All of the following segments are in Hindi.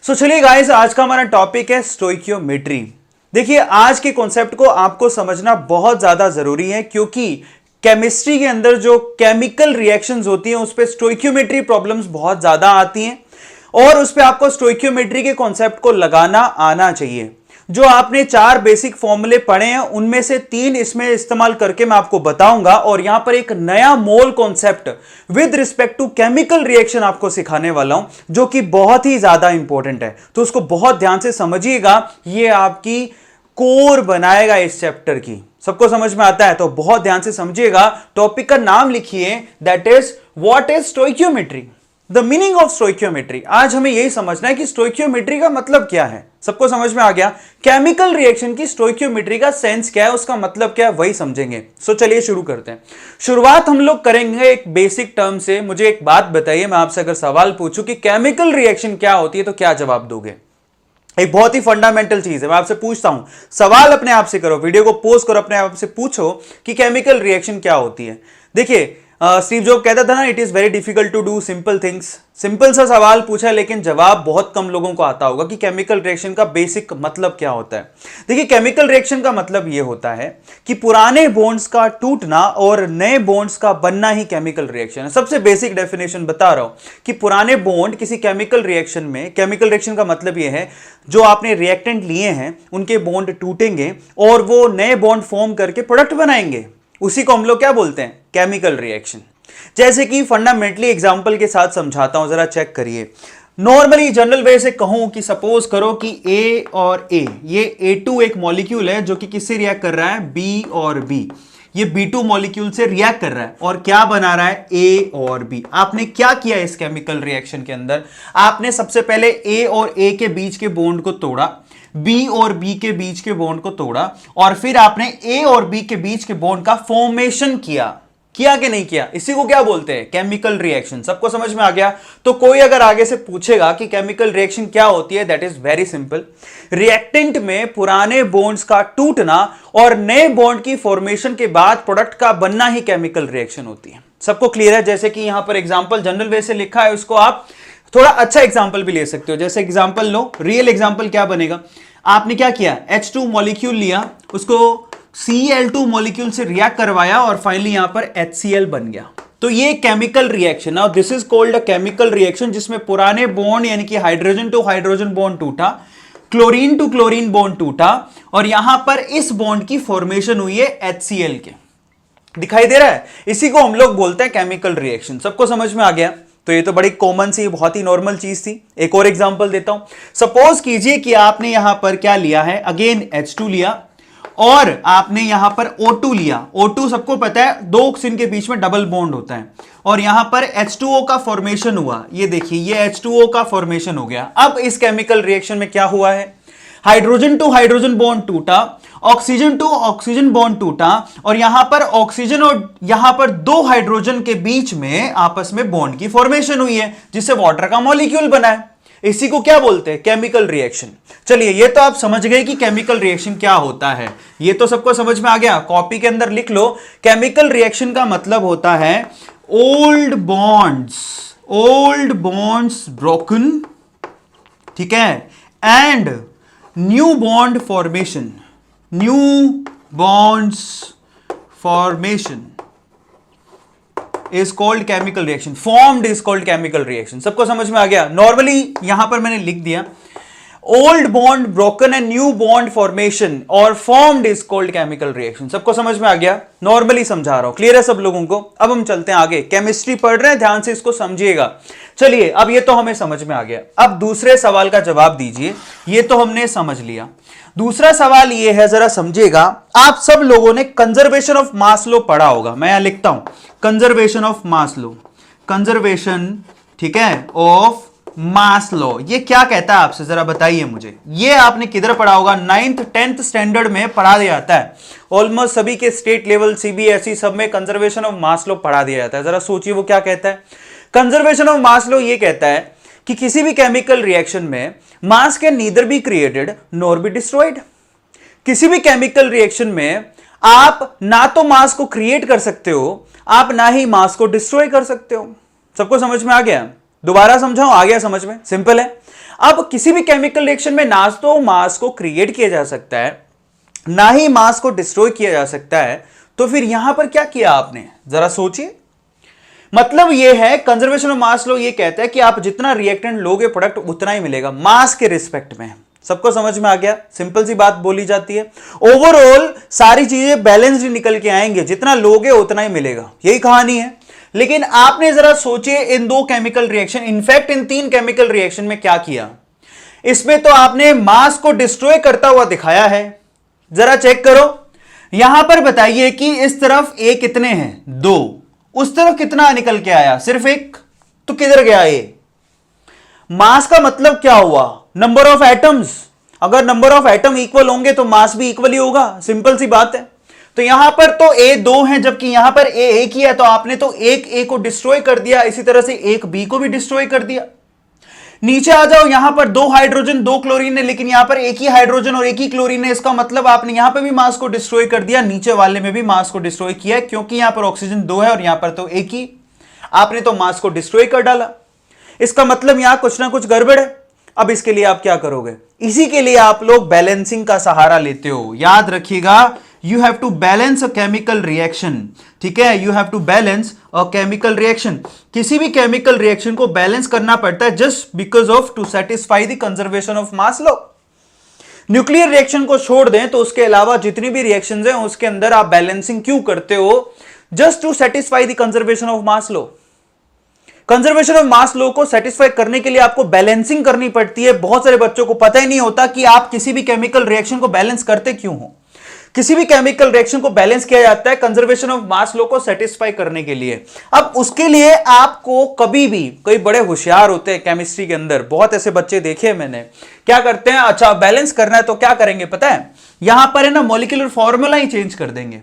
चलिए गाइस, आज का हमारा टॉपिक है स्टोइकियोमेट्री। देखिए, आज के कॉन्सेप्ट को आपको समझना बहुत ज्यादा जरूरी है क्योंकि केमिस्ट्री के अंदर जो केमिकल रिएक्शंस होती हैं उस पे स्टोइकियोमेट्री प्रॉब्लम्स बहुत ज्यादा आती हैं और उस पे आपको स्टोइकियोमेट्री के कॉन्सेप्ट को लगाना आना चाहिए। जो आपने 4 बेसिक फॉर्मूले पढ़े हैं उनमें से 3 इसमें इस्तेमाल करके मैं आपको बताऊंगा और यहां पर एक नया mole concept with respect to chemical reaction आपको सिखाने वाला हूं जो कि बहुत ही ज्यादा इंपॉर्टेंट है। तो उसको बहुत ध्यान से समझिएगा, ये आपकी कोर बनाएगा इस चैप्टर की। सबको समझ में आता है तो बहुत ध्यान से समझिएगा। टॉपिक का नाम लिखिए, that is what is stoichiometry, the meaning of stoichiometry. आज हमें यही समझना है कि स्टोइकियोमेट्री का मतलब क्या है। सबको समझ में आ गया? केमिकल रिएक्शन की स्टोइकियोमेट्री का सेंस क्या है, उसका मतलब क्या है, वही समझेंगे। चलिए शुरू करते हैं। शुरुआत हम लोग करेंगे एक बेसिक टर्म से। मुझे एक बात बताइए, मैं आपसे अगर सवाल पूछूं कि केमिकल रिएक्शन क्या होती है तो क्या जवाब दोगे? एक बहुत ही फंडामेंटल चीज है। मैं आपसे पूछता हूं, सवाल अपने आप से करो, वीडियो को पॉज करो, अपने आप से पूछो कि केमिकल रिएक्शन क्या होती है। देखिए, स्टीव जॉब कहता था ना, it is very difficult to do simple things. Simple सा सवाल पूछा लेकिन जवाब बहुत कम लोगों को आता होगा कि केमिकल रिएक्शन का बेसिक मतलब क्या होता है। देखिए, केमिकल रिएक्शन का मतलब यह होता है कि पुराने बॉन्ड्स का टूटना और नए बॉन्ड्स का बनना ही केमिकल रिएक्शन है। सबसे बेसिक डेफिनेशन बता रहा हूं कि पुराने बॉन्ड किसी केमिकल रिएक्शन में, केमिकल रिएक्शन का मतलब यह है जो आपने रिएक्टेंट लिए हैं उनके बॉन्ड टूटेंगे और वो नए बॉन्ड फॉर्म करके प्रोडक्ट बनाएंगे। उसी को हम लोग क्या बोलते हैं? Chemical reaction. जैसे कि फंडामेंटली एग्जांपल के साथ समझाता हूं, जरा चेक करिए। नॉर्मली जनरल वे से कहूं कि सपोज करो कि A और A, ये A2 एक मॉलिक्यूल है जो कि किससे रिएक्ट कर रहा है? B और B। ये B2 मॉलिक्यूल से रिएक्ट कर रहा है और क्या बना रहा है? A और B। आपने क्या किया इस केमिकल रिएक्शन के अंदर? आपने सबसे पहले A और A के बीच के बॉन्ड को तोड़ा, B और B के बीच के बॉन्ड को तोड़ा और फिर आपने A और B के बीच के बॉन्ड का फॉर्मेशन किया कि नहीं किया? इसी को क्या बोलते हैं? Chemical reaction. सबको समझ में आ गया? तो कोई अगर आगे से पूछेगा कि केमिकल रिएक्शन क्या होती है, that is very simple. Reactant में पुराने बॉन्ड्स का टूटना और नए बॉन्ड की फॉर्मेशन के बाद प्रोडक्ट का बनना ही केमिकल रिएक्शन होती है। सबको क्लियर है? जैसे कि यहां पर एग्जांपल जनरल वे से लिखा है, उसको आप थोड़ा अच्छा एग्जांपल भी ले सकते हो। जैसे एग्जांपल लो, रियल एग्जांपल क्या बनेगा? आपने क्या किया? H2 मॉलिक्यूल लिया, उसको Cl2 मॉलिक्यूल से रिएक्ट करवाया और फाइनली यहां पर HCl बन गया। तो ये chemical reaction, now this is called a chemical reaction, जिसमें पुराने बॉन्ड यानी कि हाइड्रोजन टू हाइड्रोजन बॉन्ड टूटा, क्लोरीन टू क्लोरीन बॉन्ड टूटा और यहां पर इस बॉन्ड की फॉर्मेशन हुई है HCl के। दिखाई दे रहा है? इसी को हम लोग बोलते हैं केमिकल रिएक्शन। सबको समझ में आ गया? तो ये तो बड़ी कॉमन सी, बहुत ही नॉर्मल चीज थी। एक और एग्जांपल देता हूं। सपोज कीजिए कि आपने यहां पर क्या लिया है? अगेन H2 लिया और आपने यहां पर O2 लिया। O2 सबको पता है 2 ऑक्सीजन के बीच में डबल बॉन्ड होता है और यहां पर H2O का फॉर्मेशन हुआ। ये देखिए, ये H2O का फॉर्मेशन हो गया। अब इस केमिकल रिएक्शन में क्या हुआ है? हाइड्रोजन टू हाइड्रोजन बॉन्ड टूटा, ऑक्सीजन टू ऑक्सीजन बॉन्ड टूटा और यहां पर ऑक्सीजन और यहां पर 2 हाइड्रोजन के बीच में आपस में बॉन्ड की फॉर्मेशन हुई है जिससे वाटर का मॉलिक्यूल बना है। इसी को क्या बोलते हैं? Chemical reaction. चलिए, ये तो आप समझ गए कि केमिकल रिएक्शन क्या होता है। ये तो सबको समझ में आ गया। कॉपी के अंदर लिख लो, केमिकल रिएक्शन का मतलब होता है ओल्ड बॉन्ड्स ब्रोकन, ठीक है, and new bond formation, new bonds formation is called chemical reaction, formed is called chemical reaction। सबको समझ में आ गया? नॉर्मली यहां पर मैंने लिख दिया old bond broken and new bond formation और formed is called chemical reaction. सबको समझ में आ गया? नॉर्मली समझा रहा हूं, क्लियर है सब लोगों को? अब हम चलते हैं आगे। केमिस्ट्री पढ़ रहे हैं, ध्यान से इसको समझिएगा। चलिए, अब ये तो हमें समझ में आ गया। अब दूसरे सवाल का जवाब दीजिए। ये तो हमने समझ लिया। दूसरा सवाल ये है, जरा समझिएगा। आप सब लोगों ने कंजर्वेशन ऑफ मास लॉ पढ़ा होगा। मैं यहां लिखता हूं conservation of mass law, conservation, ठीक है, ऑफ मास लॉ। ये क्या कहता है आपसे, जरा बताइए मुझे। ये आपने किधर पढ़ा होगा? 9th 10th स्टैंडर्ड में पढ़ा दिया जाता है। ऑलमोस्ट सभी के स्टेट लेवल, CBSE सब में कंजर्वेशन ऑफ मास लॉ पढ़ा दिया जाता है। जरा सोचिए वो क्या कहता है। कंजर्वेशन ऑफ मास लॉ ये कहता है कि किसी भी केमिकल रिएक्शन में मास can neither be created nor be destroyed. किसी भी केमिकल रिएक्शन में आप ना तो मास को क्रिएट कर सकते हो, आप ना ही मास को डिस्ट्रॉय कर सकते हो। सबको समझ में आ गया? दोबारा समझाऊं? आ गया समझ में? सिंपल है। अब किसी भी केमिकल रिएक्शन में ना तो मास को क्रिएट किया जा सकता है, ना ही मास को डिस्ट्रॉय किया जा सकता है, तो फिर यहां पर क्या किया आपने, जरा सोचिए। मतलब यह है कंजर्वेशन ऑफ मास लॉ ये कहता है कि आप जितना रिएक्टेंट लोगे प्रोडक्ट उतना ही मिलेगा मास के रिस्पेक्ट में। सबको समझ में आ गया? सिंपल सी बात बोली जाती है। ओवरऑल सारी चीजें बैलेंस्ड निकल के आएंगे, जितना लोगे उतना ही मिलेगा, यही कहानी है। लेकिन आपने जरा सोचिए इन दो केमिकल रिएक्शन, इनफैक्ट इन तीन केमिकल रिएक्शन में क्या किया। इसमें तो आपने मास को डिस्ट्रॉय करता हुआ दिखाया है। जरा चेक करो, यहां पर बताइए कि इस तरफ ए कितने हैं, 2, उस तरफ कितना निकल के आया, सिर्फ 1, तो किधर गया ए? मास का मतलब क्या हुआ, नंबर ऑफ एटम्स। अगर नंबर ऑफ एटम इक्वल होंगे तो मास भी इक्वल ही होगा, सिंपल सी बात है। तो यहां पर तो ए 2 है जबकि यहां पर ए 1 ही है, तो आपने तो एक ए को डिस्ट्रॉय कर दिया, इसी तरह से एक बी को भी डिस्ट्रॉय कर दिया। नीचे आ जाओ, यहां पर 2 हाइड्रोजन 2 क्लोरीन है, लेकिन यहां पर एक ही हाइड्रोजन और एक ही क्लोरीन है, इसका मतलब आपने यहां पर भी मास को डिस्ट्रॉय कर दिया, नीचे वाले में भी मास को डिस्ट्रॉय किया, क्योंकि यहां पर ऑक्सीजन 2 है और यहां पर तो एक ही, आपने तो मास को डिस्ट्रॉय कर डाला। इसका मतलब यहां कुछ ना कुछ गड़बड़ है। अब इसके लिए आप क्या करोगे, इसी के लिए आप लोग बैलेंसिंग का सहारा लेते हो। याद रखिएगा, you have to balance a chemical reaction, ठीक है, you have to balance a chemical reaction. किसी भी केमिकल रिएक्शन को बैलेंस करना पड़ता है just because of to satisfy the conservation of mass law. Nuclear reaction को छोड़ दें तो उसके अलावा जितनी भी रिएक्शंस हैं उसके अंदर आप बैलेंसिंग क्यों करते हो, just to satisfy the conservation of mass law. Conservation of mass law को सेटिस्फाई करने के लिए आपको बैलेंसिंग करनी पड़ती है। बहुत सारे बच्चों को पता ही नहीं होता कि आप किसी भी केमिकल रिएक्शन को बैलेंस करते क्यों हो। किसी भी केमिकल रिएक्शन को बैलेंस किया जाता है कंजर्वेशन ऑफ मास लॉ को सेटिस्फाई करने के लिए। अब उसके लिए आपको कभी भी, कई बड़े होशियार होते हैं केमिस्ट्री के अंदर, बहुत ऐसे बच्चे देखे मैंने, क्या करते हैं, अच्छा बैलेंस करना है तो क्या करेंगे पता है, यहां पर है ना मॉलिक्यूलर फॉर्मूला ही चेंज कर देंगे।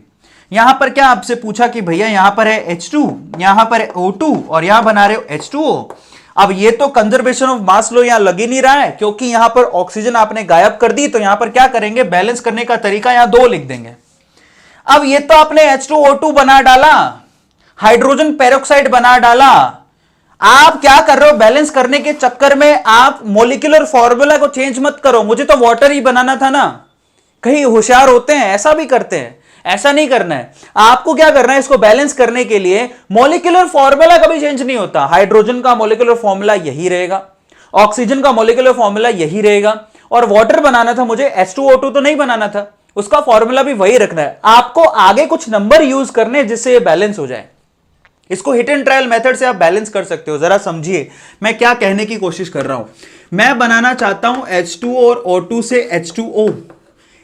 यहां पर क्या आपसे पूछा कि भैया यहां पर है H2, यहां पर है O2 और यहां बना रहे हो H2O। अब ये तो कंजर्वेशन ऑफ मास लॉ यहां लग ही नहीं रहा है, क्योंकि यहां पर ऑक्सीजन आपने गायब कर दी, तो यहां पर क्या करेंगे, बैलेंस करने का तरीका यहां 2 लिख देंगे। अब ये तो आपने H2O2 बना डाला, हाइड्रोजन पेरोक्साइड बना डाला। आप क्या कर रहे हो, बैलेंस करने के चक्कर में आप मॉलिक्यूलर फॉर्मूला को चेंज मत करो, मुझे तो वाटर ही बनाना था ना। कहीं होशियार होते हैं ऐसा भी करते हैं, ऐसा नहीं करना है। आपको क्या करना है, इसको बैलेंस करने के लिए मॉलिक्यूलर फॉर्मूला कभी चेंज नहीं होता। हाइड्रोजन का मॉलिक्यूलर फॉर्मूला यही रहेगा, ऑक्सीजन का मॉलिक्यूलर फॉर्मूला यही रहेगा, और वाटर बनाना था मुझे, H2O2 तो नहीं बनाना था, उसका फॉर्मूला भी वही रखना है। आपको आगे कुछ नंबर यूज करने जिससे ये बैलेंस हो जाए। इसको हिट एंड ट्रायल मेथड से आप बैलेंस कर सकते हो। जरा समझिए मैं क्या कहने की कोशिश कर रहा हूं। मैं बनाना चाहता हूं H2 और O2 से H2O,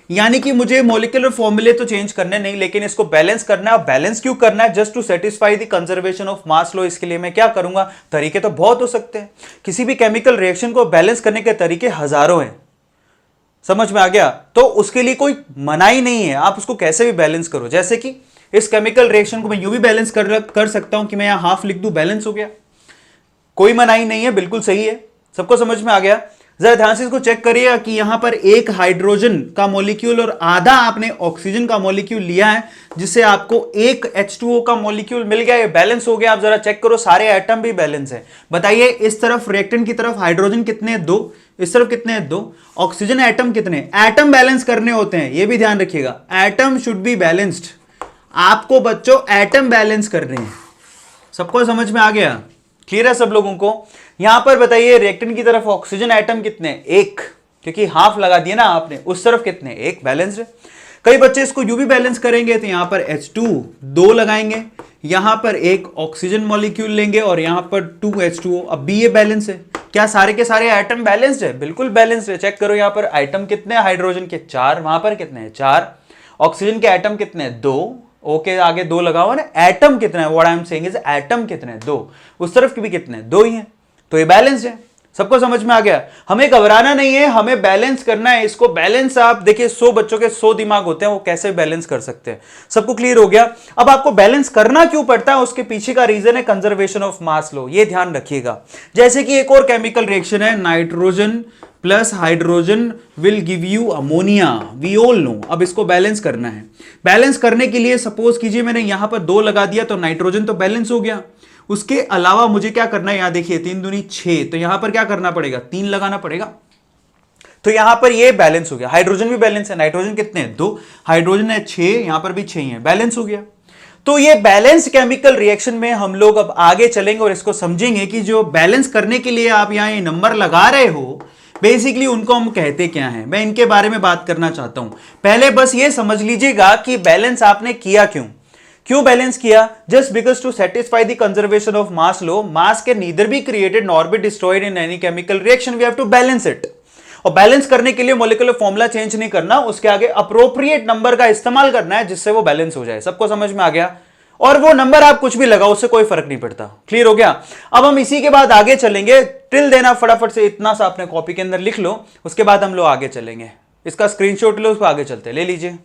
यानी कि मुझे मॉलिक्यूलर फॉर्मूले तो चेंज करने नहीं, लेकिन इसको बैलेंस करना है। बैलेंस क्यों करना है, just to satisfy the conservation of mass law. इसके लिए मैं क्या करूंगा, तरीके तो बहुत हो सकते हैं। किसी भी केमिकल रिएक्शन को बैलेंस करने के तरीके हजारों हैं, समझ में आ गया। तो उसके लिए कोई मनाही नहीं है, आप उसको कैसे भी बैलेंस करो। जैसे कि इस केमिकल रिएक्शन को मैं यूं भी बैलेंस कर सकता हूं कि मैं यहां हाफ लिख दूं, बैलेंस हो गया, कोई मनाही नहीं है, बिल्कुल सही है। सबको समझ में आ गया। जरा ध्यान से इसको चेक करिएगा कि यहां पर एक हाइड्रोजन का मॉलिक्यूल और आधा आपने ऑक्सीजन का मॉलिक्यूल लिया है, जिससे आपको एक H2O का मॉलिक्यूल मिल गया, ये बैलेंस हो गया। आप जरा चेक करो, सारे एटम भी बैलेंस है। बताइए इस तरफ रिएक्टेंट की तरफ हाइड्रोजन कितने हैं, 2, इस तरफ कितने हैं, 2, ऑक्सीजन एटम कितने, एटम बैलेंस करने होते हैं, ये भी ध्यान रखिएगा। एटम शुड बी बैलेंस्ड, आपको बच्चों एटम बैलेंस करने हैं। सबको समझ में आ गया, क्लियर है सब लोगों को। यहां पर बताइए रिएक्टेंट की तरफ ऑक्सीजन एटम कितने, 1, क्योंकि हाफ लगा दिया ना आपने। उस तरफ कितने, 1, बैलेंस्ड है। कई बच्चे इसको यू भी बैलेंस करेंगे, तो यहां पर H2 2 लगाएंगे, यहां पर एक ऑक्सीजन मॉलिक्यूल लेंगे और यहां पर 2 H2O। अब भी ये बैलेंस है। क्या सारे के सारे आइटम बैलेंस्ड है, बिल्कुल बैलेंस्ड है। चेक करो यहां पर आइटम कितने, हाइड्रोजन के 4, वहां पर कितने हैं, 4, ऑक्सीजन के आइटम कितने हैं, 2, ओके आगे 2 लगाओ ना, एटम कितने हैं, what I am saying is atom कितने हैं, 2, उस तरफ के भी कितने हैं, 2 ही हैं, तो ये बैलेंस है। सबको समझ में आ गया। हमें घबराना नहीं है, हमें बैलेंस करना है। इसको बैलेंस आप देखिए, 100 बच्चों के 100 दिमाग होते हैं, वो कैसे बैलेंस कर सकते हैं। सबको क्लियर हो गया। अब आपको बैलेंस करना क्यों पड़ता है, उसके पीछे का रीजन है कंजर्वेशन ऑफ मास लॉ, ये ध्यान रखिएगा। जैसे कि एक और केमिकल रिएक्शन है, nitrogen plus hydrogen will give you ammonia, we all know. अब इसको बैलेंस करना है। बैलेंस करने के लिए सपोज कीजिए मैंने यहां पर 2 लगा दिया, तो नाइट्रोजन तो बैलेंस हो गया, उसके अलावा मुझे क्या करना है, यहां देखिए 3 दूनी 6, तो यहां पर क्या करना पड़ेगा, 3 लगाना पड़ेगा। तो यहां पर ये बैलेंस हो गया। हाइड्रोजन भी बैलेंस है, नाइट्रोजन कितने हैं 2, हाइड्रोजन है 6, यहां पर भी 6 ही है, बैलेंस हो गया। तो ये बैलेंस केमिकल रिएक्शन में हम लोग अब आगे चलेंगे और इसको समझेंगे कि जो बैलेंस करने के लिए आप यहां ये नंबर लगा रहे हो, बेसिकली उनको हम कहते क्या हैं, मैं इनके बारे में बात करना चाहता हूं। पहले बस ये समझ लीजिएगा कि बैलेंस आपने किया क्यों बैलेंस किया, just because to satisfy the conservation of mass law, mass can neither be created nor be destroyed in any chemical reaction, we have to balance it. और बैलेंस करने के लिए मॉलिक्यूलर फॉर्मूला चेंज नहीं करना, उसके आगे अप्रोप्रिएट नंबर का इस्तेमाल करना है जिससे वो बैलेंस हो जाए। सबको समझ में आ गया? और वो नंबर आप कुछ भी लगाओ, उससे कोई फर्क नहीं पड़ता। क्लियर हो गया? अब हम इसी के बाद आगे चलेंगे। टिल देना फटाफट से इतना सा अपने कॉपी के अंदर लिख लो, उसके बाद हम लोग आगे चलेंगे। इसका स्क्रीनशॉट लो, उस पर आगे चलते, ले लीजिए।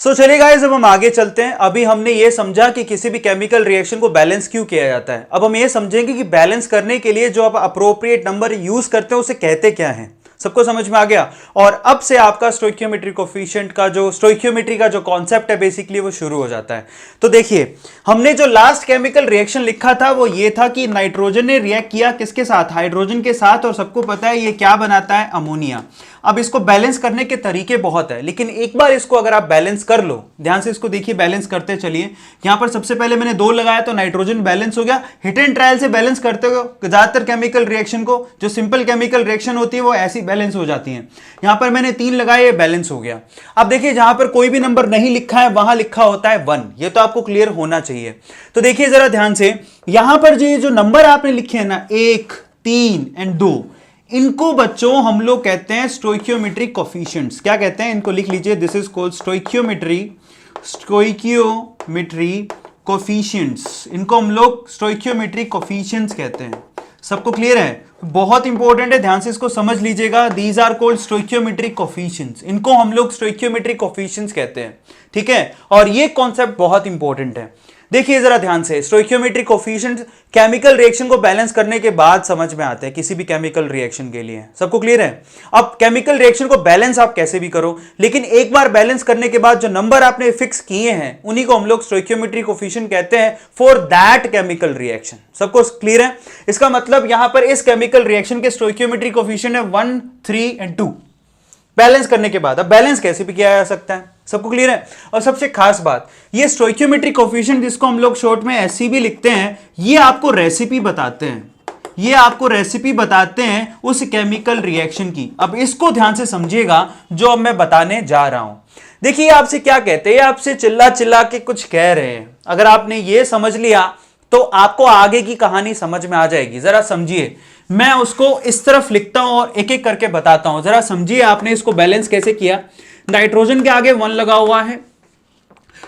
सो चलिए गाइस, अब हम आगे चलते हैं। अभी हमने ये समझा कि किसी भी केमिकल रिएक्शन को बैलेंस क्यों किया जाता है। अब हम ये समझेंगे कि बैलेंस करने के लिए जो आप अप्रोप्रिएट नंबर यूज करते हैं उसे कहते क्या है। सबको समझ में आ गया? और अब से आपका स्टोइकियोमेट्री कोफिशिएंट का जो स्टोइकियोमेट्री का जो कॉन्सेप्ट है बेसिकली वो शुरू हो जाता है। तो देखिए, हमने जो लास्ट केमिकल रिएक्शन लिखा था वो ये था कि नाइट्रोजन ने रिएक्ट किया किसके साथ, हाइड्रोजन के साथ, और सबको पता है ये क्या बनाता है, अमोनिया। अब इसको बैलेंस करने के तरीके बहुत है, लेकिन एक बार इसको अगर आप बैलेंस कर लो, ध्यान से इसको देखिए, बैलेंस करते चलिए। यहां पर सबसे पहले मैंने 2 लगाया तो नाइट्रोजन बैलेंस हो गया। हिट एंड ट्रायल से बैलेंस करते हो ज्यादातर केमिकल रिएक्शन को, जो सिंपल केमिकल रिएक्शन होती है वो ऐसी बैलेंस हो जाती है। यहां पर मैंने 3 लगाए, ये बैलेंस हो गया। अब देखिए, जहां पर कोई भी नंबर नहीं लिखा है वहां लिखा होता है 1, ये तो आपको क्लियर होना चाहिए। तो देखिए जरा ध्यान से, यहां पर जो नंबर आपने लिखे हैं ना, 1, 3 एंड 2, इनको बच्चों हम लोग कहते हैं स्टोइकियोमेट्रिक कोफिशिएंट्स। क्या कहते हैं, इनको लिख लीजिए, this is called stoichiometry coefficients. इनको हम लोग स्टोइकियोमेट्रिक कोफिशिएंट्स कहते हैं। सबको क्लियर है? बहुत इंपॉर्टेंट है, ध्यान से इसको समझ लीजिएगा। These are called stoichiometric coefficients, इनको हम लोग स्टोइकियोमेट्रिक कोफिशिएंट्स कहते हैं। ठीक है, और ये कॉन्सेप्ट बहुत इंपॉर्टेंट है। देखिए जरा ध्यान से, स्टोइकियोमेट्रिक कोफिशिएंट केमिकल रिएक्शन को बैलेंस करने के बाद समझ में आते हैं किसी भी केमिकल रिएक्शन के लिए। सबको क्लियर है? अब केमिकल रिएक्शन को बैलेंस आप कैसे भी करो, लेकिन एक बार बैलेंस करने के बाद जो नंबर आपने फिक्स किए हैं उन्हीं को हम लोग स्टोइकियोमेट्रिक कोफिशिएंट कहते हैं फॉर दैट केमिकल रिएक्शन। सबको क्लियर है? इसका मतलब यहां पर इस केमिकल रिएक्शन के स्टोइकियोमेट्रिक कोफिशिएंट है 1, 3 एंड 2 बैलेंस करने के बाद। अब बैलेंस कैसे भी किया जा सकता है, सबको क्लियर है? और सबसे खास बात, ये स्टोइकियोमेट्रिक कोफिशिएंट जिसको हम लोग शॉर्ट में एससी भी लिखते हैं, ये आपको रेसिपी बताते हैं, ये आपको रेसिपी बताते हैं उस केमिकल रिएक्शन की। अब इसको ध्यान से समझिएगा जो अब मैं बताने जा रहा हूं। देखिए आपसे क्या कहते हैं, आपसे चिल्ला चिल्ला के कुछ कह रहे हैं। अगर आपने ये समझ लिया तो आपको आगे की कहानी समझ में आ जाएगी। जरा समझिए, मैं उसको इस तरफ लिखता हूं और एक एक करके बताता हूं। जरा समझिए आपने इसको बैलेंस कैसे किया। नाइट्रोजन के आगे 1 लगा हुआ है,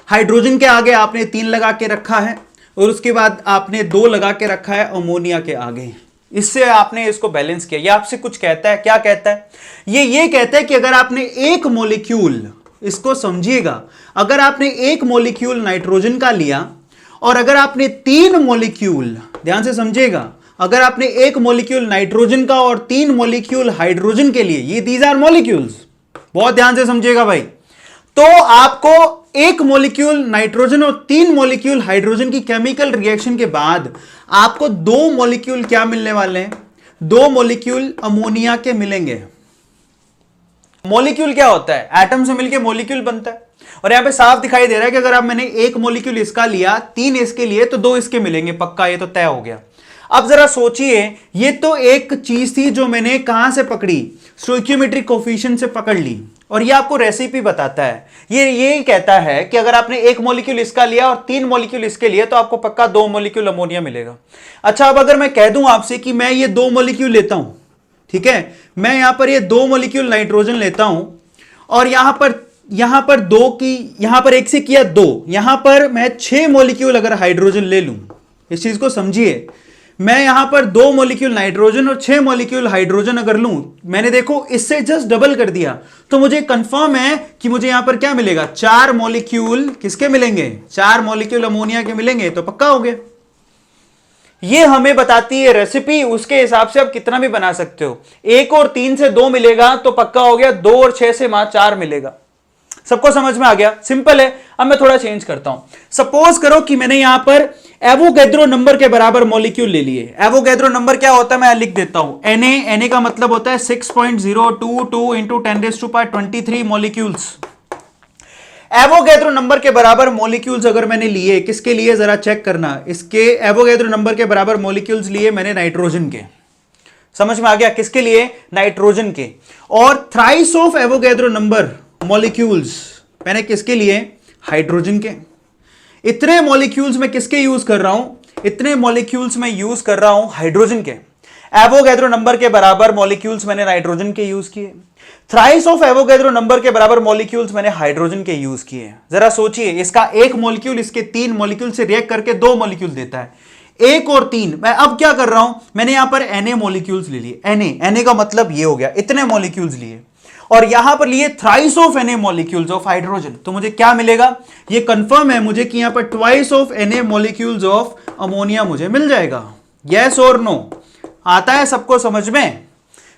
हाइड्रोजन के आगे आपने 3 लगा के रखा है, और उसके बाद आपने 2 लगा के रखा है अमोनिया के आगे। इससे आपने इसको बैलेंस किया। ये आपसे कुछ कहता है, क्या कहता है? ये कहता है कि अगर आपने एक मॉलिक्यूल, इसको समझिएगा, अगर आपने एक मॉलिक्यूल नाइट्रोजन का लिया और अगर आपने 3 मॉलिक्यूल, ध्यान से समझिएगा, अगर आपने एक मॉलिक्यूल नाइट्रोजन का और 3 मॉलिक्यूल हाइड्रोजन के लिए, ये दीज आर मॉलिक्यूल्स, बहुत ध्यान से समझिएगा भाई, तो आपको एक मॉलिक्यूल नाइट्रोजन और 3 मॉलिक्यूल हाइड्रोजन की केमिकल रिएक्शन के बाद आपको 2 मॉलिक्यूल क्या मिलने वाले हैं? 2 मॉलिक्यूल अमोनिया के मिलेंगे। मॉलिक्यूल क्या होता है? एटम से मिलकर मॉलिक्यूल बनता है। और यहां पे साफ दिखाई दे रहा है कि अगर आप मैंने एक मॉलिक्यूल इसका लिया, 3 इसके लिए, तो 2 इसके मिलेंगे पक्का, ये तो तय हो गया। अब जरा सोचिए, ये तो एक चीज थी जो मैंने कहां से पकड़ी, स्टोइकियोमेट्रिक कोफिशिएंट से पकड़ ली, और ये आपको रेसिपी बताता है। ये कहता है कि अगर आपने एक मॉलिक्यूल इसका लिया और 3 मॉलिक्यूल इसके लिए, तो आपको पक्का 2 मॉलिक्यूल अमोनिया मिलेगा। अच्छा, अब अगर मैं कह दूं आपसे कि मैं ये 2 मॉलिक्यूल लेता हूं, ठीक है, मैं यहां पर ये 2 मॉलिक्यूल नाइट्रोजन लेता हूं, और यहां पर 2 की, यहां पर 1 से किया 2, यहां पर मैं 6 मॉलिक्यूल अगर हाइड्रोजन ले लूं, इस चीज को समझिए, मैं यहां पर 2 मॉलिक्यूल नाइट्रोजन और 6 मॉलिक्यूल हाइड्रोजन अगर लूं, मैंने देखो इससे जस्ट डबल कर दिया, तो मुझे कंफर्म है कि मुझे यहां पर क्या मिलेगा, 4 मॉलिक्यूल किसके मिलेंगे, 4 मॉलिक्यूल अमोनिया के मिलेंगे, तो पक्का हो गया। ये हमें बताती है रेसिपी, उसके हिसाब से आप कितना भी बना सकते हो। 1 और 3 से 2 मिलेगा तो पक्का हो गया, 2 और 6 से 4 मिलेगा। सबको समझ में आ गया? सिंपल है। अब मैं थोड़ा चेंज करता हूं। सपोज करो कि मैंने यहां पर एवोगैड्रो नंबर के बराबर मॉलिक्यूल ले लिए। एवोगैड्रो नंबर क्या होता है मैं लिख देता हूं, Na का मतलब होता है 6.022 इंटू 10⁻23 मॉलिक्यूल्स। एवोगैड्रो नंबर के बराबर मॉलिक्यूल्स अगर मैंने लिए, किसके लिए जरा चेक करना, इसके एवोगैड्रो नंबर के बराबर मॉलिक्यूल्स लिए मैंने नाइट्रोजन के। समझ में आ गया? किसके लिए? नाइट्रोजन के। और thrice of Avogadro number molecules मैंने किसके लिए? हाइड्रोजन के। इतने मॉलिक्यूल्स में किसके यूज कर रहा हूं? इतने मॉलिक्यूल्स में यूज कर रहा हूं हाइड्रोजन के। एवोगैड्रो नंबर के बराबर मॉलिक्यूल्स मैंने नाइट्रोजन के यूज किए। थ्राइस ऑफ एवोगैड्रो नंबर के बराबर मॉलिक्यूल्स मैंने हाइड्रोजन के यूज किए। जरा सोचिए, इसका एक मॉलिक्यूल इसके 3 मॉलिक्यूल से रिएक्ट करके 2 मॉलिक्यूल देता है, 1 और 3। मैं अब क्या कर रहा हूं, मैंने यहां पर Na मॉलिक्यूल्स ले लिए। Na का मतलब ये हो गया, इतने मॉलिक्यूल्स लिए, और यहां पर लिए thrice of Na molecules of hydrogen. तो मुझे क्या मिलेगा? ये कंफर्म है मुझे कि यहां पर twice of Na molecules of ammonia मुझे मिल जाएगा। यस और नो? आता है सबको समझ में?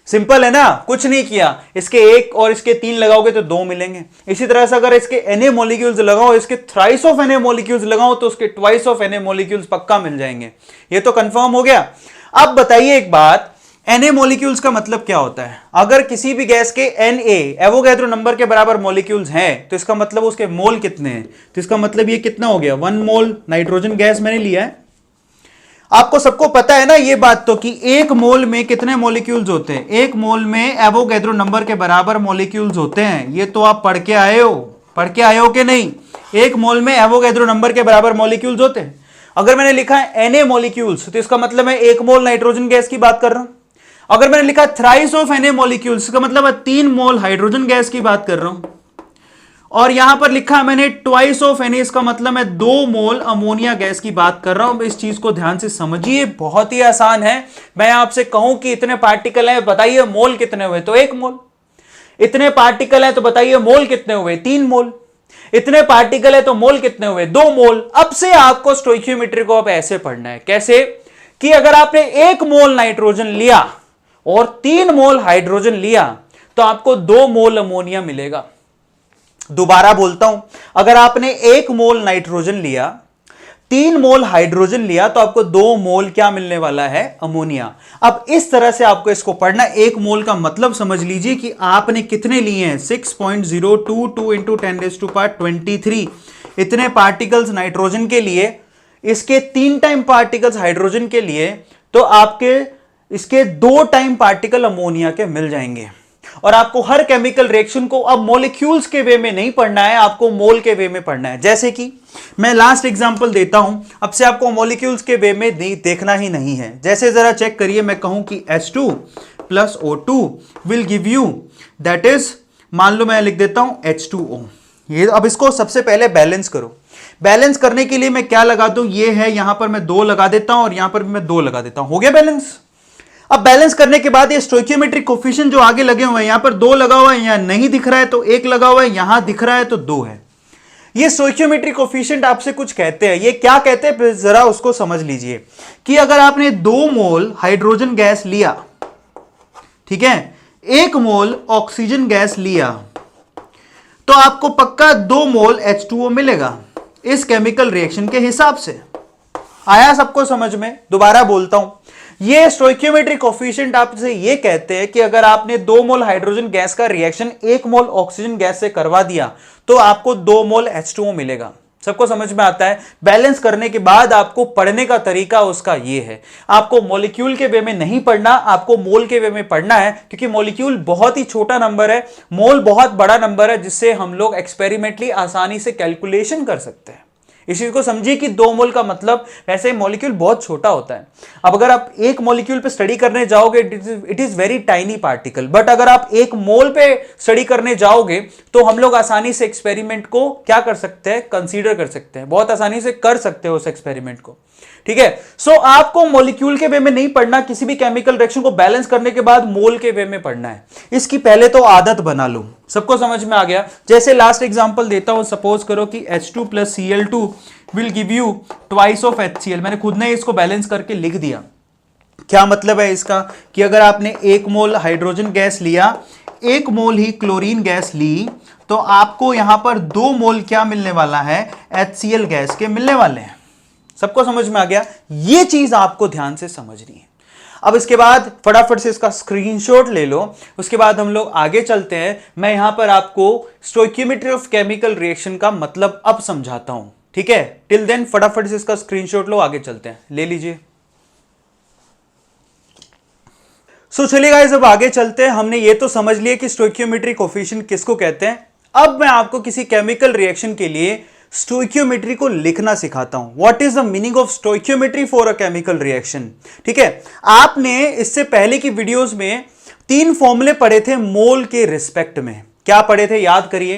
सिंपल है ना, कुछ नहीं किया। इसके 1 और इसके 3 लगाओगे तो 2 मिलेंगे। इसी तरह से अगर इसके Na मॉलिक्यूल्स लगाओ, इसके थ्राइस ऑफ Na मॉलिक्यूल्स लगाओ तो उसके ट्वाइस ऑफ Na मॉलिक्यूल्स पक्का मिल जाएंगे। ये तो कंफर्म हो गया। अब बताइए एक बात, Na मॉलिक्यूल्स का मतलब क्या होता है? अगर किसी भी गैस के Na एवोगैड्रो नंबर के बराबर मॉलिक्यूल्स हैं तो इसका मतलब उसके मोल कितने हैं? तो इसका मतलब ये कितना हो गया? 1 मोल नाइट्रोजन गैस मैंने लिया है। आपको सबको पता है ना ये बात तो कि 1 मोल में कितने मॉलिक्यूल्स होते हैं? 1 मोल में एवोगैड्रो नंबर के बराबर मॉलिक्यूल्स होते हैं। ये तो आप पढ़ के आए हो, पढ़ के आए हो कि नहीं? 1 मोल में एवोगैड्रो नंबर के बराबर मॉलिक्यूल्स होते हैं। अगर मैंने लिखा है Na मॉलिक्यूल्स तो इसका मतलब मैं 1 मोल नाइट्रोजन गैस की बात कर रहा हूं। अगर मैंने लिखा थ्राइस ऑफ Na मॉलिक्यूल्स इसका मतलब मैं 3 मोल हाइड्रोजन गैस की बात कर रहा हूं। और यहां पर लिखा है मैंने ट्वाइस ऑफ Na, इसका मतलब मैं 2 मोल अमोनिया गैस की बात कर रहा हूं। इस चीज को ध्यान से समझिए, बहुत ही आसान है। मैं आपसे कहूं कि इतने पार्टिकल हैं, बताइए मोल कितने हुए? तो 1 मोल। इतने पार्टिकल हैं तो बताइए मोल कितने हुए? 3 मोल। इतने पार्टिकल है तो मोल कितने हुए? 2 मोल। अब से आपको स्टोइकियोमेट्री को अब ऐसे पढ़ना है। कैसे? कि अगर आपने 1 मोल नाइट्रोजन लिया और 3 मोल हाइड्रोजन लिया तो आपको 2 मोल अमोनिया मिलेगा। दोबारा बोलता हूं, अगर आपने 1 मोल नाइट्रोजन लिया, 3 मोल हाइड्रोजन लिया तो आपको 2 मोल क्या मिलने वाला है? अमोनिया। अब इस तरह से आपको इसको पढ़ना। 1 मोल का मतलब समझ लीजिए कि आपने कितने लिए हैं? 6.022 इंटू 10⁻23 इतने पार्टिकल्स नाइट्रोजन के लिए, इसके 3 टाइम पार्टिकल्स हाइड्रोजन के लिए, तो आपके इसके 2 टाइम पार्टिकल अमोनिया के मिल जाएंगे। और आपको हर केमिकल रिएक्शन को अब मॉलिक्यूल्स के वे में नहीं पढ़ना है, आपको मोल के वे में पढ़ना है। जैसे कि मैं लास्ट एग्जांपल देता हूं, अब से आपको मॉलिक्यूल्स के वे में देखना ही नहीं है। जैसे जरा चेक करिए, मैं कहूं कि H2 plus O2 will give you, that is, मान लो मैं लिख देता हूं H2O। ये अब इसको सबसे पहले बैलेंस करो। बैलेंस करने के लिए मैं क्या लगा दूं? ये है, यहां पर मैं 2 लगा देता हूं और यहां पर भी मैं 2 लगा देता हूं। हो गया बैलेंस। अब बैलेंस करने के बाद ये स्टोइकियोमेट्रिक कोफिशिएंट जो आगे लगे हुए हैं, यहां पर 2 लगा हुआ है, यहां नहीं दिख रहा है तो 1 लगा हुआ है, यहां दिख रहा है तो 2 है। ये स्टोइकियोमेट्रिक कोफिशिएंट आपसे कुछ कहते हैं। ये क्या कहते हैं जरा उसको समझ लीजिए कि अगर आपने 2 मोल हाइड्रोजन गैस लिया, ठीक है, 1 मोल ऑक्सीजन गैस लिया, तो आपको पक्का 2 मोल H2O मिलेगा इस केमिकल रिएक्शन के हिसाब से। आया सबको समझ में? दोबारा बोलता हूं, ये स्टोइकियोमेट्रिक कोफिशिएंट आपसे ये कहते हैं कि अगर आपने 2 मोल हाइड्रोजन गैस का रिएक्शन 1 मोल ऑक्सीजन गैस से करवा दिया तो आपको 2 मोल H2O मिलेगा। सबको समझ में आता है? बैलेंस करने के बाद आपको पढ़ने का तरीका उसका ये है, आपको मॉलिक्यूल के वे में नहीं पढ़ना, आपको मोल के वे में पढ़ना है, क्योंकि मॉलिक्यूल बहुत ही छोटा नंबर है, मोल बहुत बड़ा नंबर है, जिससे हम लोग एक्सपेरिमेंटली आसानी से कैलकुलेशन कर सकते हैं। इस चीज को समझिए कि 2 मोल का मतलब, वैसे मॉलिक्यूल बहुत छोटा होता है। अब अगर आप 1 मॉलिक्यूल पे स्टडी करने जाओगे, it is very tiny particle, but अगर आप 1 मोल पे स्टडी करने जाओगे तो हम लोग आसानी से एक्सपेरिमेंट को क्या कर सकते हैं? कंसीडर कर सकते हैं, बहुत आसानी से कर सकते हो उस एक्सपेरिमेंट को। ठीक है, सो आपको मॉलिक्यूल के वे में नहीं पढ़ना, किसी भी केमिकल रिएक्शन को बैलेंस करने के बाद मोल के वे में पढ़ना है। इसकी पहले तो आदत बना लो। सबको समझ में आ गया? जैसे लास्ट एग्जांपल देता हूं, सपोज करो कि H2 plus Cl2 will give you twice of HCl। मैंने खुद ने इसको बैलेंस करके लिख दिया। क्या मतलब है इसका? कि अगर आपने 1 मोल हाइड्रोजन गैस लिया, 1 मोल ही क्लोरीन गैस ली, तो आपको यहां पर 2 मोल क्या मिलने वाला है, HCl गैस के मिलने वाले हैं। सबको समझ में आ गया? ये चीज आपको ध्यान से समझनी है। अब इसके बाद फटाफट से इसका स्क्रीनशॉट ले लो, उसके बाद हम लोग आगे चलते हैं। मैं यहां पर आपको स्टोइकियोमेट्री ऑफ केमिकल रिएक्शन का मतलब अब समझाता हूं, ठीक है? टिल देन फटाफट से इसका स्क्रीनशॉट लो, आगे चलते हैं, ले लीजिए। सो चलिए गाइस, अब आगे चलते हैं। हमने ये तो समझ लिया कि स्टोइकियोमेट्री कोफिशिएंट किसको कहते हैं। अब मैं आपको किसी केमिकल रिएक्शन के लिए स्टोइकियोमेट्री को लिखना सिखाता हूं। What is the meaning of stoichiometry for a chemical reaction? ठीक है, आपने इससे पहले की वीडियोस में 3 फॉर्मूले पढ़े थे मोल के रिस्पेक्ट में। क्या पढ़े थे, याद करिए।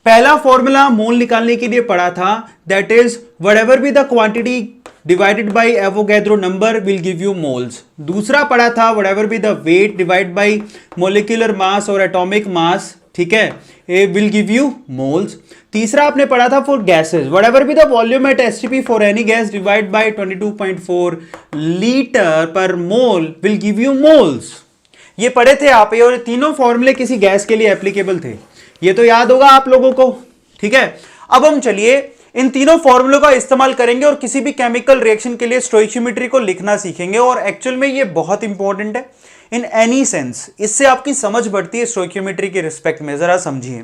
पहला फॉर्मूला मोल निकालने के लिए पढ़ा था, that is whatever be the quantity divided by Avogadro number will give you moles. दूसरा पढ़ा था whatever be the weight divide by molecular mass और एटॉमिक मास, ठीक है, ए विल गिव यू मोल्स। तीसरा आपने पढ़ा था for gases, whatever be the volume at STP for any gas divide by 22.4 litre पर मोल विल गिव यू मोल्स। ये पढ़े थे आप, ये और तीनों फॉर्मूले किसी गैस के लिए एप्लीकेबल थे। ये तो याद होगा आप लोगों को, ठीक है? अब हम चलिए इन तीनों फॉर्मूलों का इस्तेमाल करेंगे और किसी भी केमिकल रिएक्शन के लिए स्टोइकियोमेट्री को लिखना सीखेंगे। और एक्चुअल में ये बहुत इंपॉर्टेंट है इन एनी सेंस, इससे आपकी समझ बढ़ती है स्टोइकियोमेट्री के रिस्पेक्ट में। जरा समझिए,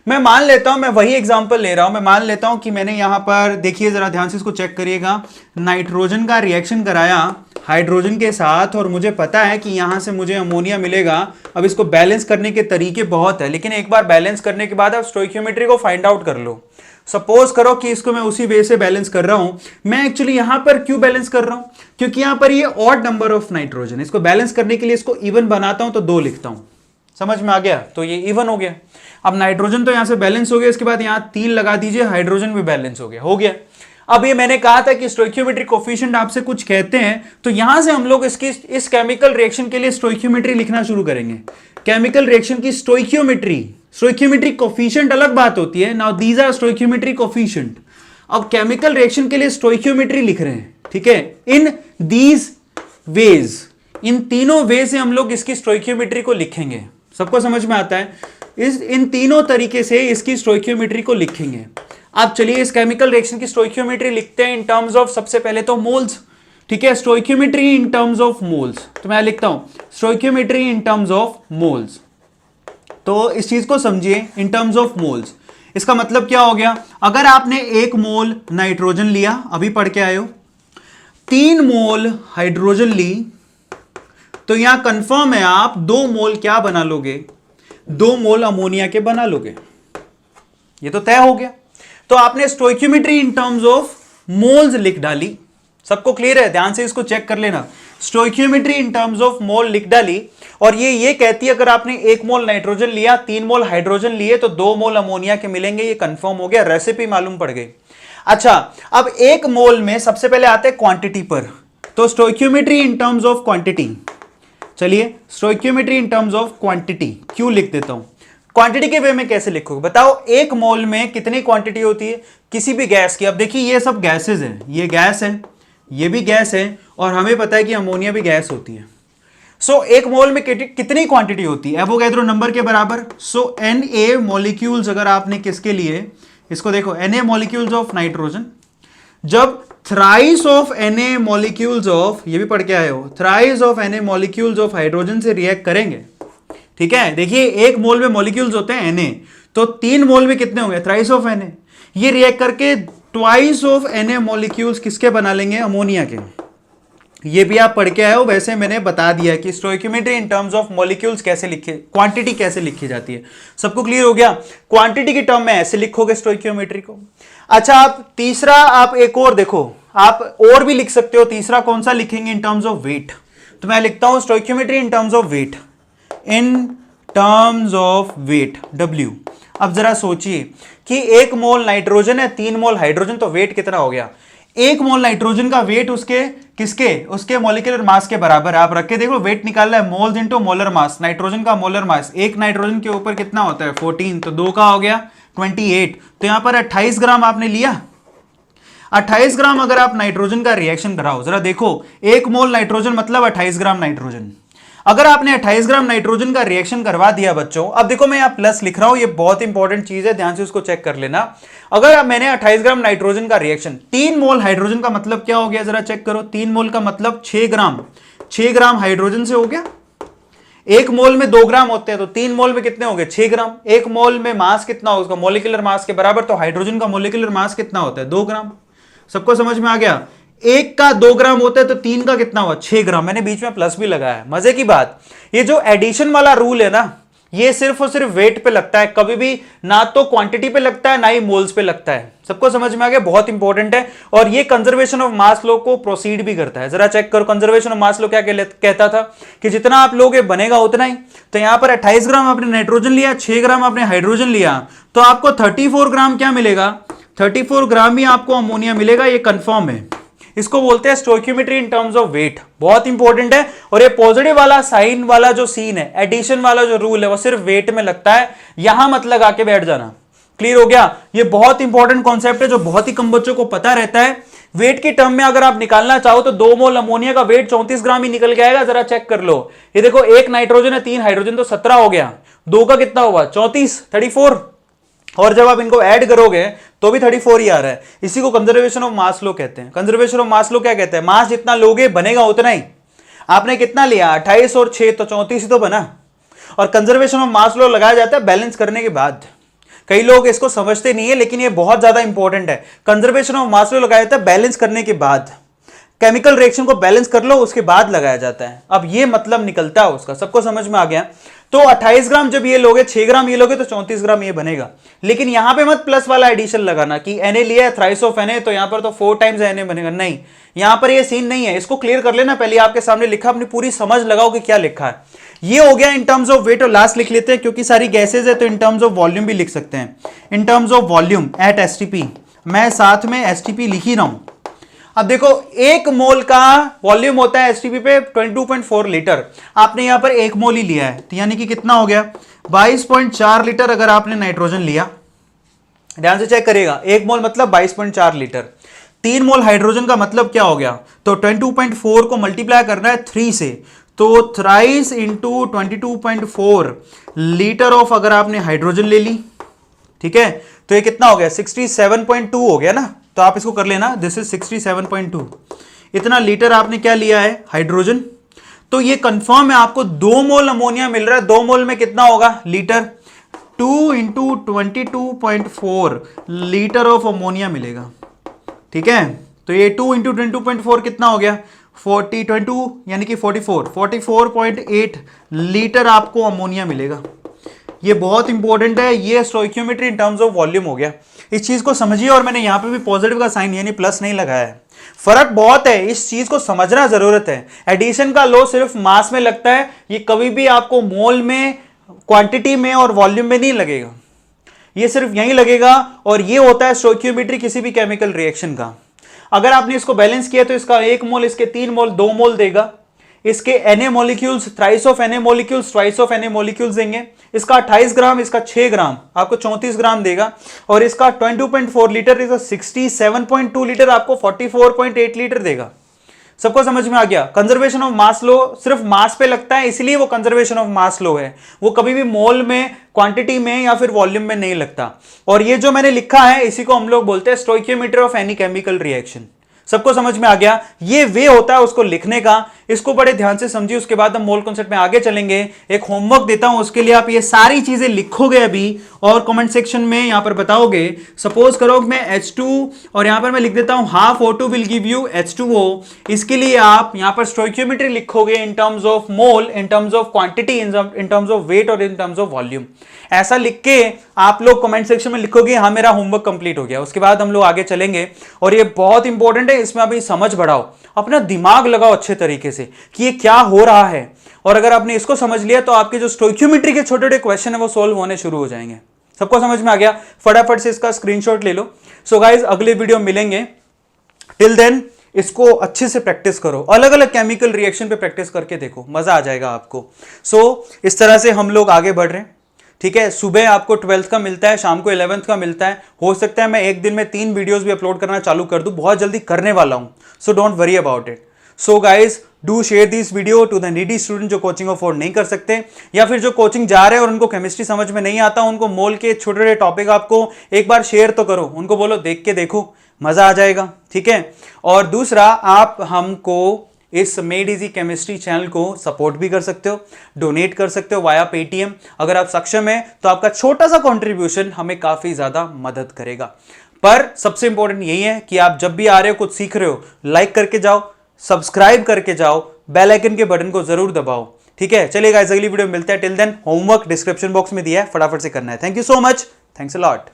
मैं मान लेता हूं, मैं वही एग्जांपल ले रहा हूं, मैं मान लेता हूं कि मैंने यहां पर, देखिए जरा ध्यान से इसको चेक करिएगा, नाइट्रोजन का रिएक्शन कराया हाइड्रोजन के साथ और मुझे पता है कि यहां से मुझे अमोनिया मिलेगा। अब इसको बैलेंस करने के तरीके बहुत है, लेकिन एक बार बैलेंस करने के बाद आप स्टोइकियोमेट्री को फाइंड आउट कर लो। सपोज करो कि इसको मैं उसी वे से बैलेंस कर रहा हूं। मैं एक्चुअली यहां पर क्यों बैलेंस कर रहा हूं, क्योंकि यहां पर ये ऑड नंबर ऑफ नाइट्रोजन, इसको बैलेंस करने के लिए इसको इवन बनाता हूं तो 2 लिखता हूं। समझ में आ गया? तो ये इवन हो गया। अब नाइट्रोजन तो यहां से बैलेंस हो गया, इसके बाद यहां 3 लगा दीजिए, हाइड्रोजन भी बैलेंस हो गया। अब ये मैंने कहा था कि स्टोइकियोमेट्री कोफिशिएंट आपसे कुछ कहते हैं, तो यहां से हम लोग इस केमिकल रिएक्शन के लिए स्टोइकियोमेट्री लिखना शुरू करेंगे। केमिकल रिएक्शन की स्टोइकियोमेट्री कोफिशिएंट अलग बात होती है। Now these are stoichiometry coefficient. अब केमिकल रिएक्शन के लिए स्टोइकियोमेट्री लिख रहे हैं, ठीक है, इन दीज वेज, इन तीनों वे से हम लोग इसकी स्टोइकियोमेट्री को लिखेंगे। सबको समझ में आता है? इन तीनों तरीके से इसकी स्टोइकियोमेट्री को लिखेंगे। आप चलिए इस केमिकल रिएक्शन की स्टोइकियोमेट्री लिखते हैं इन टर्म्स ऑफ, सबसे पहले तो मोल्स, ठीक है, stoichiometry in terms of moles. तो मैं लिखता हूं stoichiometry in terms of moles. तो इस चीज को समझिए, इन टर्म्स ऑफ मोल्स। इसका मतलब क्या हो गया, अगर आपने 1 मोल नाइट्रोजन लिया, अभी पढ़ के आए हो, 3 मोल हाइड्रोजन ली, तो यहां कंफर्म है आप 2 मोल क्या बना लोगे, 2 मोल अमोनिया के बना लोगे। ये तो तय हो गया। तो आपने stoichiometry in terms of moles लिख डाली। सबको क्लियर है? ध्यान से इसको चेक कर लेना। स्टोइकियोमेट्री इन टर्म्स ऑफ मोल लिख डाली, और ये कहती है अगर आपने 1 मोल नाइट्रोजन लिया, 3 मोल हाइड्रोजन लिए, तो 2 मोल अमोनिया के मिलेंगे। ये कंफर्म हो गया, रेसिपी मालूम पड़ गई। अच्छा, अब 1 मोल में सबसे पहले आते हैं क्वांटिटी पर, तो stoichiometry in terms of quantity. चलिए stoichiometry in terms of quantity क्यों लिख देता हूं। क्वांटिटी के वे में कैसे लिखोगे बताओ? 1 मोल में कितनी क्वांटिटी होती है किसी भी गैस की? अब देखिए ये सब गैसेज हैं, ये गैस है, ये भी गैस है, और हमें पता है कि अमोनिया भी गैस होती है। सो 1 मोल में कितनी क्वांटिटी होती है? एवोगैड्रो नंबर के बराबर। सो Na मॉलिक्यूल्स, अगर आपने किसके लिए, इसको देखो, Na मॉलिक्यूल्स ऑफ नाइट्रोजन, जब thrice of Na molecules of, ये भी पढ़ के आए हो, thrice of Na molecules of hydrogen से रिएक्ट करेंगे, ठीक है? देखिए 1 मोल में मॉलिक्यूल्स होते हैं Na, तो 3 मोल में कितने होंगे? Thrice of Na। ये रिएक्ट करके ट्वाइस ऑफ Na मॉलिक्यूल्स किसके बना लेंगे? अमोनिया के। ये भी आप पढ़ के आए हो, वैसे मैंने बता दिया कि stoichiometry in terms of molecules कैसे लिखे, क्वांटिटी कैसे लिखी जाती है। सबको क्लियर हो गया? क्वांटिटी के टर्म में ऐसे लिखोगे स्टोइकियोमेट्री को। अच्छा, आप तीसरा, आप एक और देखो, आप और भी लिख सकते हो। तीसरा कौन सा लिखेंगे? In terms of weight. तो मैं लिखता हूं stoichiometry in terms of weight, in terms of weight, W। अब जरा सोचिए कि 1 मोल नाइट्रोजन है, 3 मोल हाइड्रोजन, तो वेट कितना हो गया? 1 मोल नाइट्रोजन का वेट उसके मॉलिक्यूलर मास के बराबर है। आप रख के देखो, वेट निकालना है moles into molar mass. Nitrogen का मोलर मास, 1 नाइट्रोजन के ऊपर कितना होता है? 14, तो 2 का हो गया 28। तो यहां पर 28 ग्राम आपने लिया। 28 ग्राम अगर आप नाइट्रोजन का रिएक्शन कराओ, जरा देखो, 1 मोल नाइट्रोजन मतलब 28 ग्राम नाइट्रोजन। अगर आपने 28 ग्राम नाइट्रोजन का रिएक्शन करवा दिया बच्चों, अब देखो मैं यहाँ प्लस लिख रहा हूं, ये बहुत इंपॉर्टेंट चीज है, ध्यान से उसको चेक कर लेना। अगर मैंने 28 ग्राम नाइट्रोजन का रिएक्शन, 3 मोल हाइड्रोजन का मतलब क्या हो गया जरा चेक करो, 3 मोल का मतलब 6 ग्राम, 6 ग्राम हाइड्रोजन से हो गया। 1 मोल में 2 ग्राम होते हैं, तो 3 मोल में कितने हो गए 6 ग्राम। 1 मोल में मास कितना होगा उसका, मोलिकुलर मास के बराबर, तो हाइड्रोजन का मोलिकुलर मास कितना होता है 2 ग्राम। सबको समझ में आ गया। 1 का 2 ग्राम होता है तो 3 का कितना हुआ 6 ग्राम। मैंने बीच में प्लस भी लगाया है। मजे की बात, ये जो एडिशन वाला रूल है ना, ये सिर्फ और सिर्फ वेट पे लगता है, कभी भी ना तो क्वांटिटी पे लगता है ना ही मोल्स पे लगता है। सबको समझ में आ गया, बहुत इंपॉर्टेंट है। और ये कंजर्वेशन ऑफ मास लॉ को प्रोसीड भी करता है। जरा चेक करो कंजर्वेशन ऑफ मास लॉ क्या कहता था कि जितना आप लोगे बनेगा उतना ही। तो यहां पर 28 ग्राम आपने नाइट्रोजन लिया, 6 ग्राम आपने हाइड्रोजन लिया, तो आपको 34 ग्राम क्या मिलेगा, 34 ग्राम ही आपको अमोनिया मिलेगा। ये कंफर्म है। इसको बोलते हैं stoichiometry in terms of weight, बहुत इंपॉर्टेंट है। और ये पॉजिटिव वाला साइन वाला जो सीन है, एडिशन वाला जो रूल है, वो सिर्फ वेट में लगता है, यहां मत लगा के बैठ जाना। क्लियर हो गया। ये बहुत इंपॉर्टेंट कॉन्सेप्ट है जो बहुत ही कम बच्चों को पता रहता है। वेट की टर्म में अगर आप निकालना चाहो तो 2 मोल अमोनिया का वेट 34 ग्राम ही निकल के आएगा। जरा चेक कर लो, ये देखो 1 नाइट्रोजन है 3 हाइड्रोजन, तो 17 हो गया। 2 का कितना हुआ 34, 34, और जब आप इनको ऐड करोगे तो भी 34 ही आ रहा है। इसी को कंजर्वेशन ऑफ मास लो कहते हैं। कंजर्वेशन ऑफ मास लो क्या कहते हैं, मास जितना लोगे बनेगा उतना ही। आपने कितना लिया 28 और 6 तो 34 ही तो बना। और कंजर्वेशन ऑफ मास लो लगाया जाता है बैलेंस करने के बाद। कई लोग इसको समझते नहीं है, लेकिन ये बहुत ज्यादा इंपॉर्टेंट है। कंजर्वेशन ऑफ मास लो लगाया जाता है बैलेंस करने के बाद। केमिकल रिएक्शन को बैलेंस कर लो उसके बाद लगाया जाता है। अब ये मतलब निकलता है उसका। सबको समझ में आ गया। तो 28 ग्राम जब ये लोगे, 6 ग्राम ये लोगे, तो 34 ग्राम ये बनेगा। लेकिन यहां पे मत प्लस वाला एडिशन लगाना कि Na लिया है थ्राइस ऑफ Na, तो यहां पर तो 4 टाइम्स Na बनेगा। नहीं, यहां पर ये सीन नहीं है। इसको क्लियर कर लेना पहले। आपके सामने लिखा, अपनी पूरी समझ लगाओ कि क्या लिखा है। ये हो गया इन टर्म्स ऑफ वेट। और लास्ट लिख लेते हैं क्योंकि सारी गैसेज है, तो इन टर्म्स ऑफ वॉल्यूम भी लिख सकते हैं। इन terms of volume at STP, मैं साथ में एसटीपी लिख ही रहा हूं। अब देखो 1 मोल का वॉल्यूम होता है एसटीपी पे 22.4 लीटर। आपने यहां पर 1 मोल ही लिया है, तो यानी कि कितना हो गया 22.4 लीटर। अगर आपने नाइट्रोजन लिया, ध्यान से चेक करिएगा, 1 मोल मतलब 22.4 लीटर। 3 मोल हाइड्रोजन का मतलब क्या हो गया, तो 22.4 को मल्टीप्लाई करना है 3 से, तो थ्राइस इंटू 22.4 लीटर ऑफ अगर आपने हाइड्रोजन ले ली, ठीक है, तो ये कितना हो गया 67.2 हो गया ना। तो आप इसको कर लेना, दिस इज 67.2। इतना लीटर आपने क्या लिया है हाइड्रोजन। तो ये कंफर्म है आपको 2 मोल अमोनिया मिल रहा है। 2 मोल में कितना होगा litre, 2 into 22.4 litre of ammonia मिलेगा। ठीक है, तो ये 2 इंटू 22.4 कितना हो गया 22 यानी कि 44.8 लीटर आपको अमोनिया मिलेगा। ये बहुत इंपॉर्टेंट है। ये stoichiometry in terms of volume हो गया। इस चीज को समझिए। और मैंने यहां पे भी पॉजिटिव का साइन यानी प्लस नहीं लगाया है। फर्क बहुत है, इस चीज को समझना जरूरत है। एडिशन का लॉ सिर्फ मास में लगता है, ये कभी भी आपको मोल में, क्वांटिटी में और वॉल्यूम में नहीं लगेगा। ये सिर्फ यहीं लगेगा। और ये होता है स्टोइकियोमेट्री किसी भी केमिकल रिएक्शन का। अगर आपने इसको बैलेंस किया तो इसका 1 मोल, इसके 3 मोल, 2 मोल देगा। इसके Na molecules, thrice of Na molecules, twice of Na molecules देंगे। इसका 28 ग्राम, इसका 6 ग्राम, आपको 34 ग्राम देगा। और इसका 22.4 लीटर, इसका 67.2 लीटर, आपको 44.8 लीटर देगा। सबको समझ में आ गया। कंजर्वेशन ऑफ मास लो सिर्फ मास पे लगता है, इसलिए वो कंजर्वेशन ऑफ मास लो है। वो कभी भी मोल में, क्वांटिटी में या फिर वॉल्यूम में नहीं लगता। और ये जो मैंने लिखा है इसी को हम लोग बोलते हैं stoichiometry of any chemical reaction. सबको समझ में आ गया। ये वे होता है उसको लिखने का। इसको बड़े ध्यान से समझिए, उसके बाद हम मोल कॉन्सेप्ट में आगे चलेंगे। एक होमवर्क देता हूं, उसके लिए आप ये सारी चीजें लिखोगे अभी और कमेंट सेक्शन में यहां पर बताओगे। सपोज करो मैं H2 और यहां पर मैं लिख देता हूं half O2 will give you H2O। इसके लिए आप यहां पर स्टोइकियोमेट्री लिखोगे in terms of mole, in terms of quantity, in terms of weight और इन टर्म्स ऑफ वॉल्यूम। ऐसा लिख के आप लोग कमेंट सेक्शन में लिखोगे हाँ मेरा होमवर्क कंप्लीट हो गया। उसके बाद हम लोग आगे चलेंगे। और ये बहुत इंपॉर्टेंट है, इसमें अभी समझ बढ़ाओ, अपना दिमाग लगाओ अच्छे तरीके से कि ये क्या हो रहा है। और अगर आपने इसको समझ लिया तो आपके जो स्टोइकियोमेट्री के छोटे छोटे क्वेश्चन है वो सॉल्व होने शुरू हो जाएंगे। सबको समझ में आ गया। फटाफट से इसका स्क्रीनशॉट ले लो। सो गाइस अगले वीडियो मिलेंगे। टिल देन इसको अच्छे से प्रैक्टिस करो, अलग अलग केमिकल रिएक्शन पे प्रैक्टिस करके देखो, मजा आ जाएगा आपको। सो इस तरह से हम लोग आगे बढ़ रहे हैं। ठीक है, सुबह आपको 12th का मिलता है, शाम को 11th का मिलता है। हो सकता है मैं एक दिन में 3 वीडियोस भी अपलोड करना चालू कर दूं, बहुत जल्दी करने वाला हूं। So don't worry about it. So guys do share this video to the needy student जो कोचिंग अफोर्ड नहीं कर सकते, या फिर जो कोचिंग जा रहे हैं और उनको केमिस्ट्री समझ में नहीं आता, उनको मोल के छोटे छोटे टॉपिक आपको एक बार शेयर तो करो, उनको बोलो देख के देखो, मजा आ जाएगा, ठीक है। और दूसरा, आप हमको इस मेड इजी केमिस्ट्री चैनल को सपोर्ट भी कर सकते हो, डोनेट कर सकते हो वाया पेटीएम। अगर आप सक्षम है तो आपका छोटा सा कंट्रीब्यूशन हमें काफी ज्यादा मदद करेगा। पर सबसे इंपॉर्टेंट यही है कि आप जब भी आ रहे हो, कुछ सीख रहे हो, लाइक करके जाओ, सब्सक्राइब करके जाओ, बेल आइकन के बटन को जरूर दबाओ, ठीक है। चलिए गाइस, अगली वीडियो में मिलते हैं। Till then homework description box में दिया है, फटाफट से करना है। Thank you so much, thanks a lot.